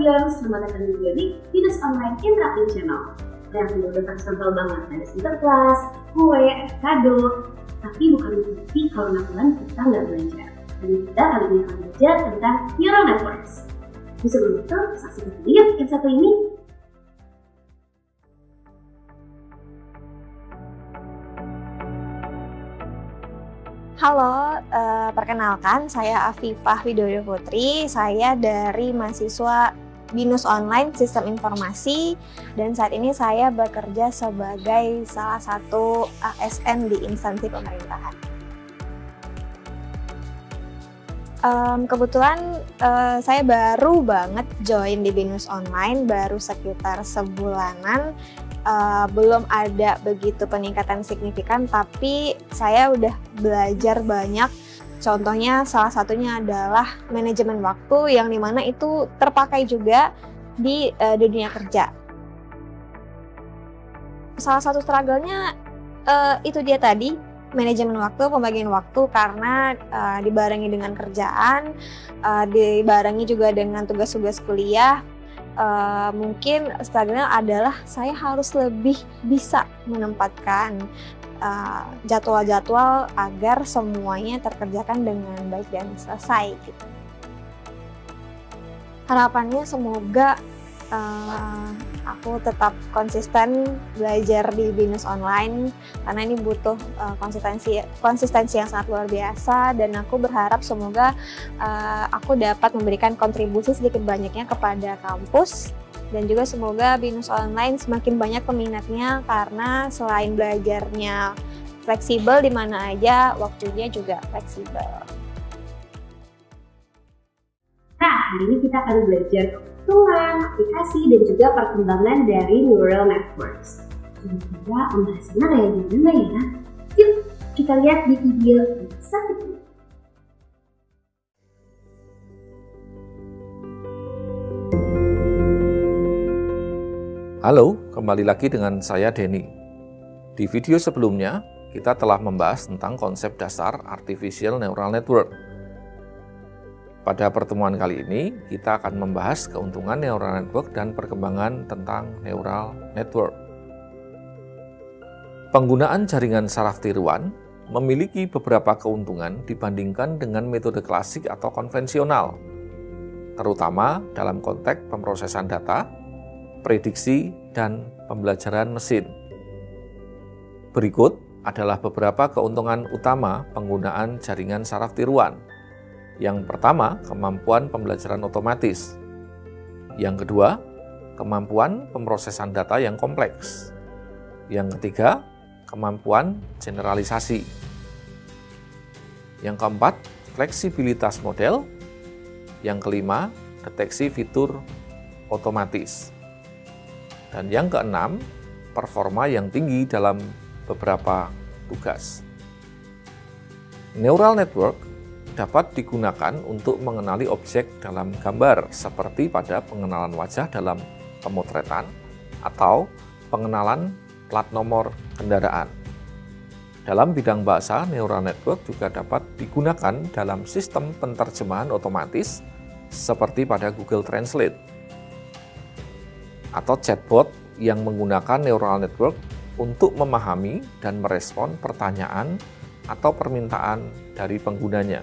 Kalian, selamat datang juga di Binus Online Interactive Channel. Yang udah tersentuh banget, ada Sinterklas, kue, kado. Tapi bukan berarti kalau Natal kita nggak belajar. Dan kita kali ini akan belajar tentang neural networks. Sebelum itu, saksikan dulu yuk yang satu ini. Halo, perkenalkan saya Afifah Widodo Putri. Saya dari mahasiswa Binus Online Sistem Informasi dan saat ini saya bekerja sebagai salah satu ASN di instansi pemerintahan. Kebetulan saya baru banget join di Binus Online, baru sekitar sebulanan. Belum ada begitu peningkatan signifikan, tapi saya udah belajar banyak. Contohnya salah satunya adalah manajemen waktu yang dimana itu terpakai juga di dunia kerja. Salah satu struggle-nya itu dia tadi, manajemen waktu, pembagian waktu, karena dibarengi dengan kerjaan, dibarengi juga dengan tugas-tugas kuliah. Mungkin struggle-nya adalah saya harus lebih bisa menempatkan jadwal-jadwal agar semuanya terkerjakan dengan baik dan selesai gitu. Harapannya semoga aku tetap konsisten belajar di Binus Online karena ini butuh konsistensi yang sangat luar biasa, dan aku berharap semoga aku dapat memberikan kontribusi sedikit banyaknya kepada kampus, dan juga semoga Binus Online semakin banyak peminatnya karena selain belajarnya fleksibel di mana aja, waktunya juga fleksibel. Nah, hari ini kita akan belajar kebutuhan, aplikasi, dan juga perkembangan dari neural networks. Kira-kira pembahasannya kayak gimana ya? Yuk, kita lihat di video yang satu ini. Halo, kembali lagi dengan saya Denny. Di video sebelumnya, kita telah membahas tentang konsep dasar Artificial Neural Network. Pada pertemuan kali ini, kita akan membahas keuntungan neural network dan perkembangan tentang neural network. Penggunaan jaringan saraf tiruan memiliki beberapa keuntungan dibandingkan dengan metode klasik atau konvensional, terutama dalam konteks pemrosesan data, prediksi, dan pembelajaran mesin. Berikut adalah beberapa keuntungan utama penggunaan jaringan saraf tiruan. Yang pertama, kemampuan pembelajaran otomatis. Yang kedua, kemampuan pemrosesan data yang kompleks. Yang ketiga, kemampuan generalisasi. Yang keempat, fleksibilitas model. Yang kelima, deteksi fitur otomatis. Dan yang keenam, performa yang tinggi dalam beberapa tugas. Neural network dapat digunakan untuk mengenali objek dalam gambar seperti pada pengenalan wajah dalam pemotretan atau pengenalan plat nomor kendaraan. Dalam bidang bahasa, neural network juga dapat digunakan dalam sistem penerjemahan otomatis seperti pada Google Translate atau chatbot yang menggunakan neural network untuk memahami dan merespon pertanyaan atau permintaan dari penggunanya.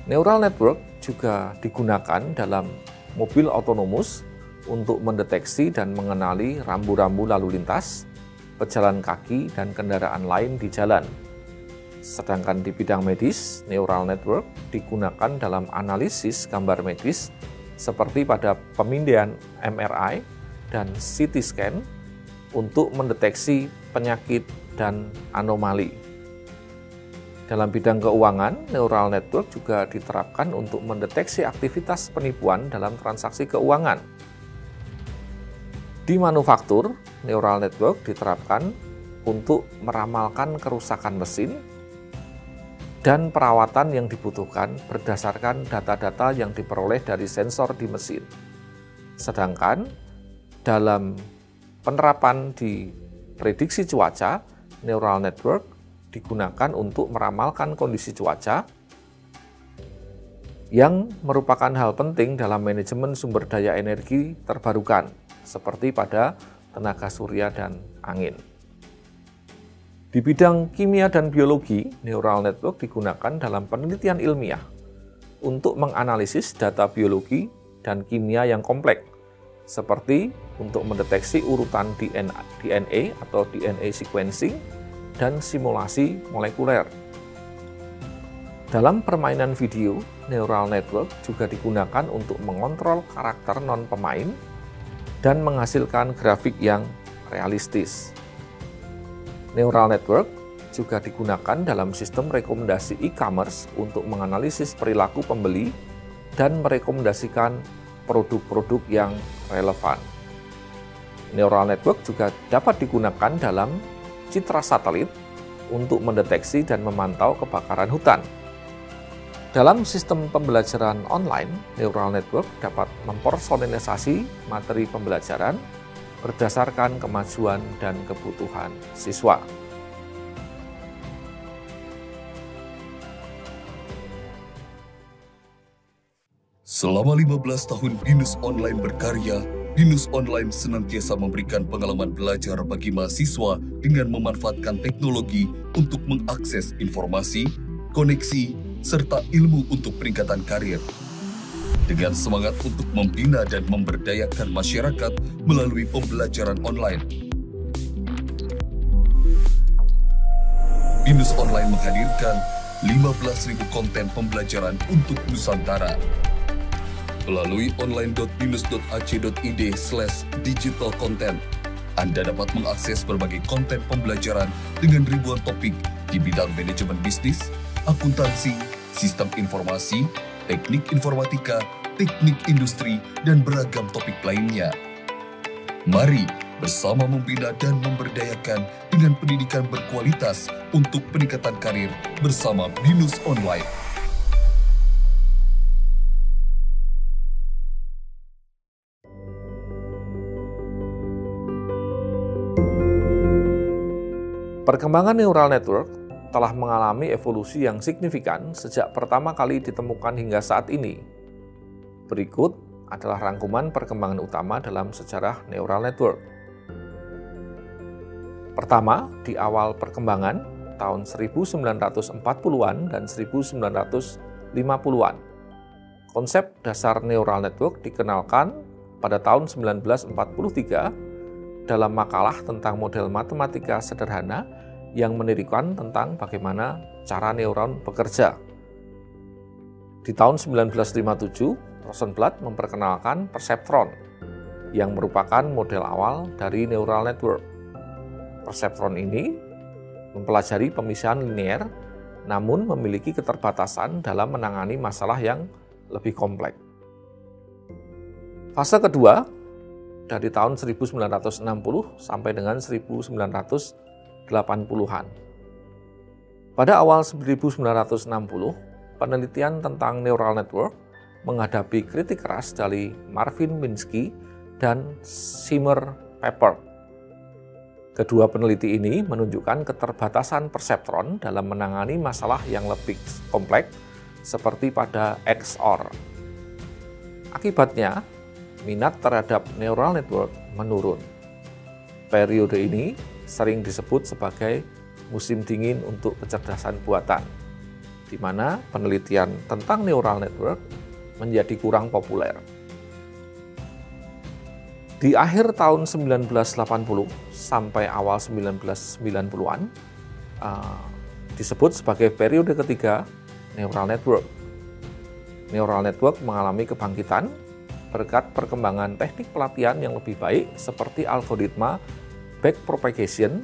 Neural network juga digunakan dalam mobil otonomus untuk mendeteksi dan mengenali rambu-rambu lalu lintas, pejalan kaki, dan kendaraan lain di jalan. Sedangkan di bidang medis, neural network digunakan dalam analisis gambar medis seperti pada pemindaian MRI dan CT scan untuk mendeteksi penyakit dan anomali. Dalam bidang keuangan, neural network juga diterapkan untuk mendeteksi aktivitas penipuan dalam transaksi keuangan. Di manufaktur, neural network diterapkan untuk meramalkan kerusakan mesin dan perawatan yang dibutuhkan berdasarkan data-data yang diperoleh dari sensor di mesin. Sedangkan dalam penerapan di prediksi cuaca, neural network digunakan untuk meramalkan kondisi cuaca yang merupakan hal penting dalam manajemen sumber daya energi terbarukan, seperti pada tenaga surya dan angin. Di bidang kimia dan biologi, neural network digunakan dalam penelitian ilmiah untuk menganalisis data biologi dan kimia yang kompleks, seperti untuk mendeteksi urutan DNA atau DNA sequencing dan simulasi molekuler. Dalam permainan video, neural network juga digunakan untuk mengontrol karakter non-pemain dan menghasilkan grafik yang realistis. Neural network juga digunakan dalam sistem rekomendasi e-commerce untuk menganalisis perilaku pembeli dan merekomendasikan produk-produk yang relevan. Neural network juga dapat digunakan dalam citra satelit untuk mendeteksi dan memantau kebakaran hutan. Dalam sistem pembelajaran online, neural network dapat mempersonalisasi materi pembelajaran berdasarkan kemajuan dan kebutuhan siswa. Selama 15 tahun BINUS Online berkarya, BINUS Online senantiasa memberikan pengalaman belajar bagi mahasiswa dengan memanfaatkan teknologi untuk mengakses informasi, koneksi, serta ilmu untuk peningkatan karir. Dengan semangat untuk membina dan memberdayakan masyarakat melalui pembelajaran online, BINUS Online menghadirkan 15.000 konten pembelajaran untuk Nusantara. Melalui online.binus.ac.id/digital content, Anda dapat mengakses berbagai konten pembelajaran dengan ribuan topik di bidang manajemen bisnis, akuntansi, sistem informasi, teknik informatika, teknik industri, dan beragam topik lainnya. Mari bersama membina dan memberdayakan dengan pendidikan berkualitas untuk peningkatan karir bersama BINUS Online. Perkembangan neural network telah mengalami evolusi yang signifikan sejak pertama kali ditemukan hingga saat ini. Berikut adalah rangkuman perkembangan utama dalam sejarah neural network. Pertama, di awal perkembangan tahun 1940-an dan 1950-an. Konsep dasar neural network dikenalkan pada tahun 1943 dalam makalah tentang model matematika sederhana yang menirukan tentang bagaimana cara neuron bekerja. Di tahun 1957, Rosenblatt memperkenalkan perseptron yang merupakan model awal dari neural network. Perseptron ini mempelajari pemisahan linear namun memiliki keterbatasan dalam menangani masalah yang lebih kompleks. Fase kedua dari tahun 1960 sampai dengan 1980-an. Pada awal 1960, penelitian tentang neural network menghadapi kritik keras dari Marvin Minsky dan Seymour Papert. Kedua peneliti ini menunjukkan keterbatasan perseptron dalam menangani masalah yang lebih kompleks seperti pada XOR. Akibatnya, minat terhadap neural network menurun. Periode ini sering disebut sebagai musim dingin untuk kecerdasan buatan, di mana penelitian tentang neural network menjadi kurang populer. Di akhir tahun 1980 sampai awal 1990-an disebut sebagai periode ketiga neural network. Neural network mengalami kebangkitan berkat perkembangan teknik pelatihan yang lebih baik seperti algoritma backpropagation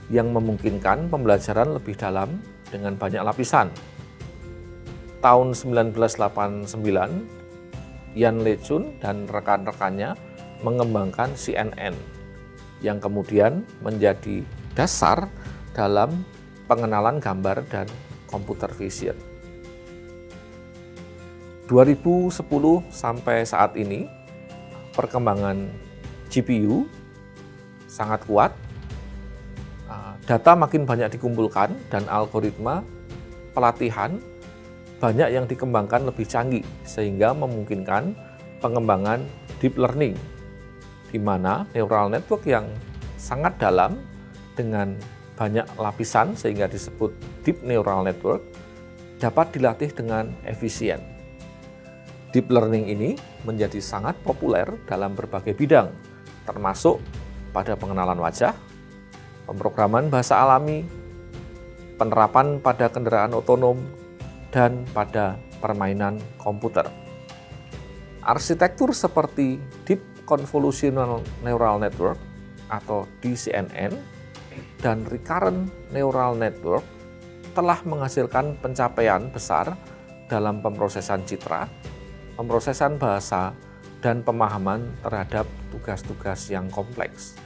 yang memungkinkan pembelajaran lebih dalam dengan banyak lapisan. Tahun 1989, Yan LeCun dan rekan-rekannya mengembangkan CNN yang kemudian menjadi dasar dalam pengenalan gambar dan computer vision. 2010 sampai saat ini, perkembangan GPU sangat kuat, data makin banyak dikumpulkan, dan algoritma pelatihan banyak yang dikembangkan lebih canggih sehingga memungkinkan pengembangan deep learning, di mana neural network yang sangat dalam dengan banyak lapisan sehingga disebut deep neural network dapat dilatih dengan efisien. Deep learning ini menjadi sangat populer dalam berbagai bidang, termasuk pada pengenalan wajah, pemrograman bahasa alami, penerapan pada kendaraan otonom, dan pada permainan komputer. Arsitektur seperti Deep Convolutional Neural Network atau DCNN dan Recurrent Neural Network telah menghasilkan pencapaian besar dalam pemrosesan citra, pemrosesan bahasa, dan pemahaman terhadap tugas-tugas yang kompleks.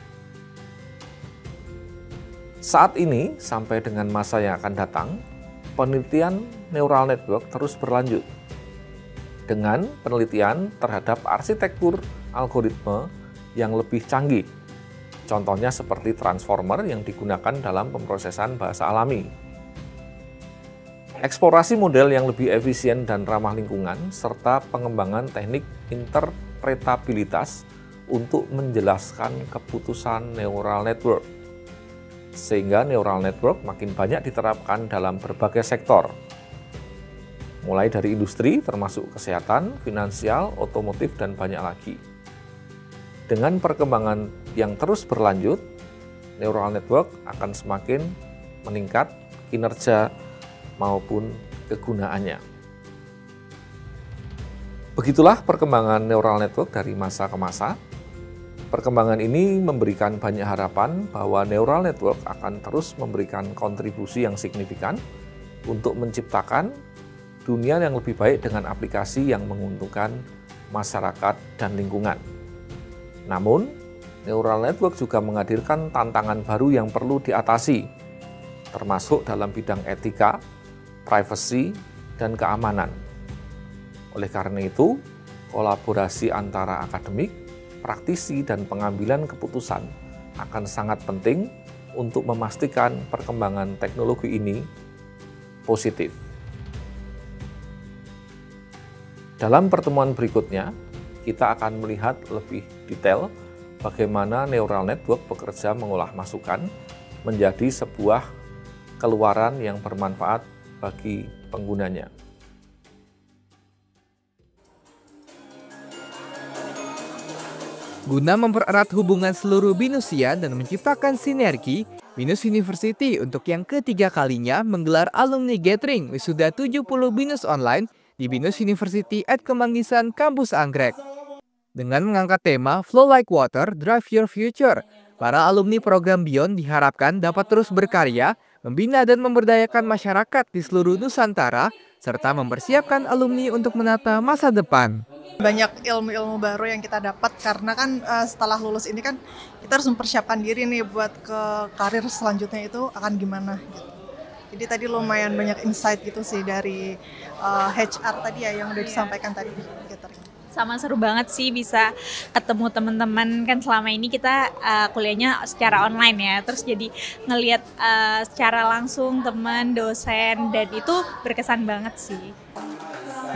Saat ini, sampai dengan masa yang akan datang, penelitian neural network terus berlanjut dengan penelitian terhadap arsitektur algoritma yang lebih canggih. Contohnya seperti transformer yang digunakan dalam pemrosesan bahasa alami. Eksplorasi model yang lebih efisien dan ramah lingkungan, serta pengembangan teknik interpretabilitas untuk menjelaskan keputusan neural network. Sehingga neural network makin banyak diterapkan dalam berbagai sektor, mulai dari industri termasuk kesehatan, finansial, otomotif, dan banyak lagi. Dengan perkembangan yang terus berlanjut, neural network akan semakin meningkat kinerja maupun kegunaannya. Begitulah perkembangan neural network dari masa ke masa. Perkembangan ini memberikan banyak harapan bahwa neural network akan terus memberikan kontribusi yang signifikan untuk menciptakan dunia yang lebih baik dengan aplikasi yang menguntungkan masyarakat dan lingkungan. Namun, neural network juga menghadirkan tantangan baru yang perlu diatasi, termasuk dalam bidang etika, privasi, dan keamanan. Oleh karena itu, kolaborasi antara akademik, praktisi, dan pengambilan keputusan akan sangat penting untuk memastikan perkembangan teknologi ini positif. Dalam pertemuan berikutnya, kita akan melihat lebih detail bagaimana neural network bekerja mengolah masukan menjadi sebuah keluaran yang bermanfaat bagi penggunanya. Guna mempererat hubungan seluruh BINUSIA dan menciptakan sinergi, BINUS University untuk yang ketiga kalinya menggelar Alumni Gathering Wisuda 70 BINUS Online di BINUS University at Kemanggisan, Kampus Anggrek. Dengan mengangkat tema Flow Like Water, Drive Your Future, para alumni program Beyond diharapkan dapat terus berkarya, membina dan memberdayakan masyarakat di seluruh Nusantara, serta mempersiapkan alumni untuk menata masa depan. Banyak ilmu-ilmu baru yang kita dapat karena kan setelah lulus ini kan kita harus mempersiapkan diri nih buat ke karir selanjutnya itu akan gimana gitu. Jadi tadi lumayan banyak insight gitu sih dari HR tadi ya yang udah disampaikan tadi. Sama seru banget sih bisa ketemu teman-teman, kan selama ini kita kuliahnya secara online ya, terus jadi ngelihat secara langsung teman, dosen, dan itu berkesan banget sih.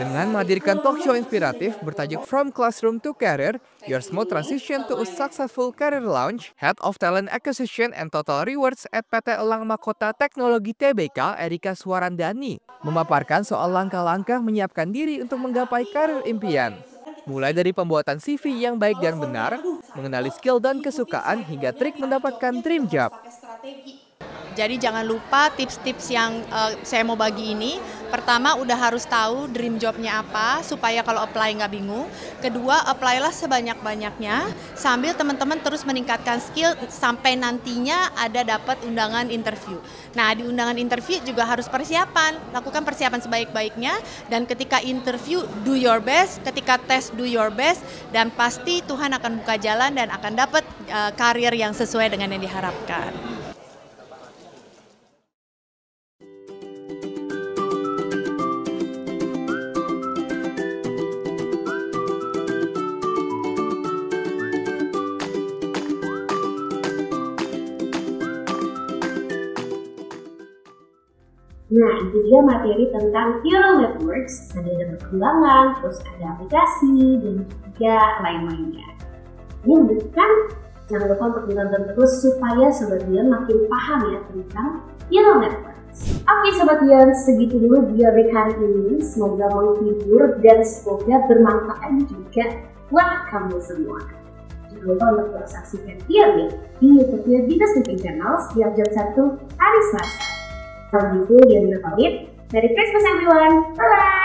Dengan menghadirkan talk show inspiratif bertajuk From Classroom to Career, Your Smooth Transition to a Successful Career Launch, Head of Talent Acquisition and Total Rewards at PT Elang Mahkota Teknologi Tbk, Erika Suwarandani, memaparkan soal langkah-langkah menyiapkan diri untuk menggapai karir impian. Mulai dari pembuatan CV yang baik dan benar, mengenali skill dan kesukaan, hingga trik mendapatkan dream job. Jadi jangan lupa tips-tips yang saya mau bagi ini. Pertama, udah harus tahu dream jobnya apa, supaya kalau apply nggak bingung. Kedua, apply-lah sebanyak-banyaknya, sambil teman-teman terus meningkatkan skill sampai nantinya ada dapat undangan interview. Nah, di undangan interview juga harus persiapan, lakukan persiapan sebaik-baiknya, dan ketika interview, do your best, ketika tes, do your best, dan pasti Tuhan akan buka jalan dan akan dapat karir yang sesuai dengan yang diharapkan. Nah, itu dia materi tentang neural networks. Tadi ada perkembangan, terus ada aplikasi, dan juga lain-lainnya. Ini bukan, jangan lupa untuk ditonton terus supaya Sobat Dion makin paham ya tentang neural networks. Oke Sobat Dion, segitu dulu video hari ini. Semoga menghibur dan semoga bermanfaat juga buat kamu semua. Jangan lupa untuk terus saksikan Dion di YouTube-nya Binus Living Channel setiap jam 1 hari Selasa. Kalau gitu, Dion pamit. Merry Christmas everyone. Bye-bye.